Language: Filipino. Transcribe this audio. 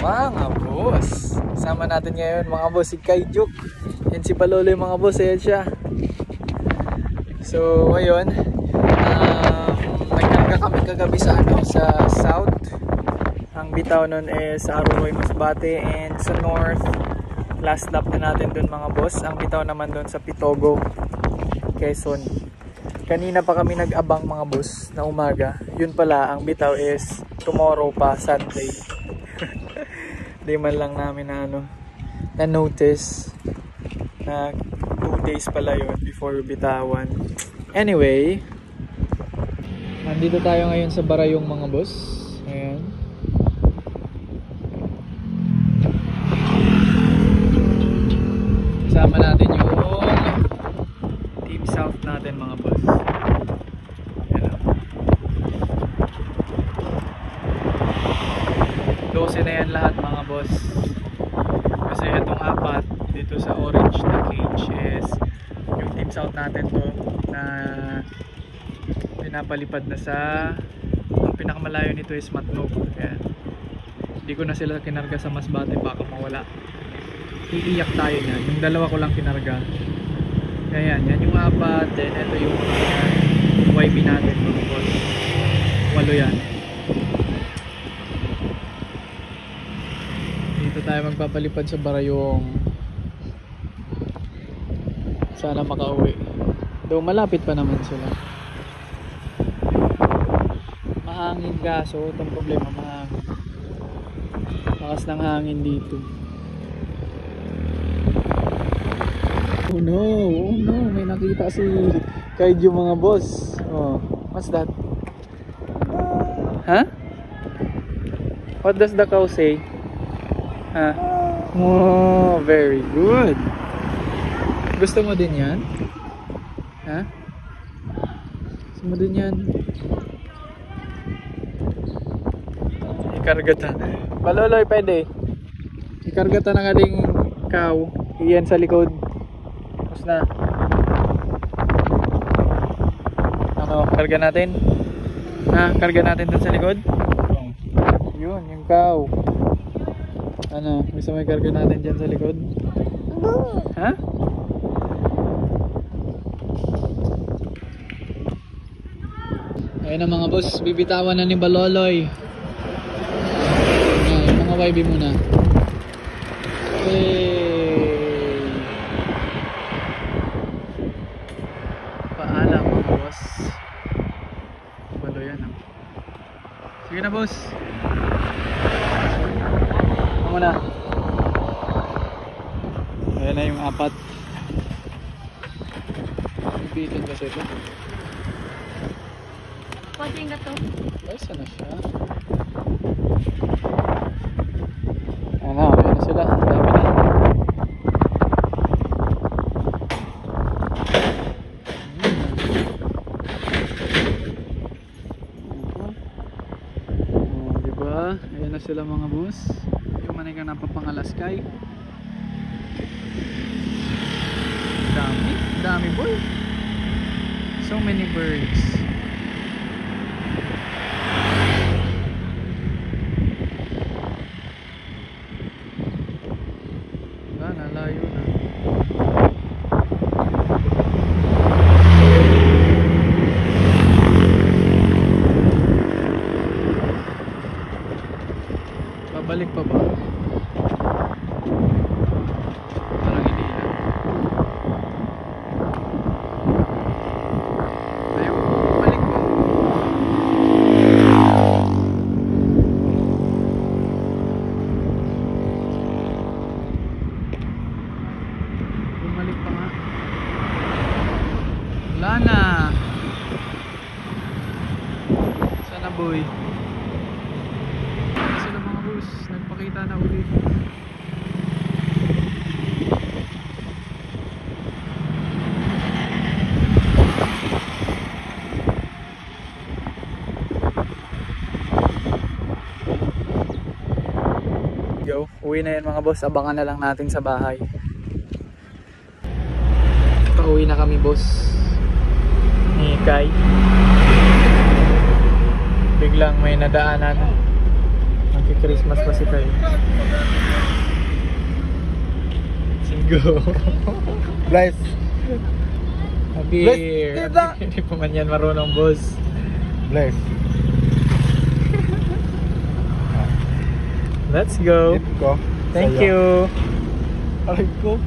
Mga boss, kasama natin ngayon mga boss si Kaijuk. Yan si Baloloy mga boss, ayan siya. So ngayon, nagkarga kami kagabi sa sa south. Ang bitaw nun is Aroroy, Masbate, and sa north last lap na natin dun mga boss. Ang bitaw naman dun sa Pitogo, Quezon. Kanina pa kami nag-abang mga boss na umaga. Yun pala, ang bitaw is tomorrow pa, Sunday. Di man lang namin na notice na 2 days pala yun before bitawan. Anyway, nandito tayo ngayon sa Barayong mga boss. Ayan. Kasama natin yung Team South natin mga boss. Ayan. 12 na yan lahat mga boss. Kasi itong apat dito sa orange na cage is yung Team South natin to na pinapalipad na sa, ang pinakamalayo nito is Matnog. Ayan. Hindi ko na sila kinarga sa Masbate, baka mawala. Iiyak tayo niyan. Yung dalawa ko lang kinarga. Ayan, yan yung apat. Then ito yung YB natin mga boss. 8 yan. Dito tayo magpapalipad sa Barayong. Sana makauwi. Though malapit pa naman sila. Mahangin kaso, itong problema mahangin. Lakas ng hangin dito. Oh no, may nakita si Kaiju mga boss. Oh, what's that? Huh? What does the cow say? Huh? Oh, very good. Gusto mo din yan? Ha? Gusto mo din yan? Ikarga ta. Baloloy, pwede. Ikarga ta ng ating cow. Iyan sa likod. Tapos na. Ano, karga natin? Ha? Karga natin dun sa likod? Yun, yung cow. Ano, gusto mo ikarga natin dyan sa likod? Ha? Ayun na mga boss, bibitawan na ni Baloloy. Ayan, yung mga YB muna. Hey. Paalam mga boss. Baloy yan ah. Sige na boss. Ito muna. Ayan na yung apat. Bibitin kasi ito. Pwede nga to. Ay, saan na siya? Ayan na sila. Dami na. Diba? Ayan na sila mga boss. Yung manay ka napapangalaskay. Dami boy. So many birds. Nalayo na. Pabalik pa ba? Parang hindi na. Ayaw, pabalik pa. Bumalik pa nga. Wala na. Sana boy. Sila mga boss, nagpakita na ulit. Yo, uwi na yan mga boss. Abangan na lang natin sa bahay. Pauwi na kami boss ni Kai. Biglang may nadaanan. Christmas pa si Kyle. Let's go. Bless. Happy. Bless, tita. Hindi pa man yan marunong, boss. Bless. Let's go. Tip ko. Thank sa'yo. you. Aray ko.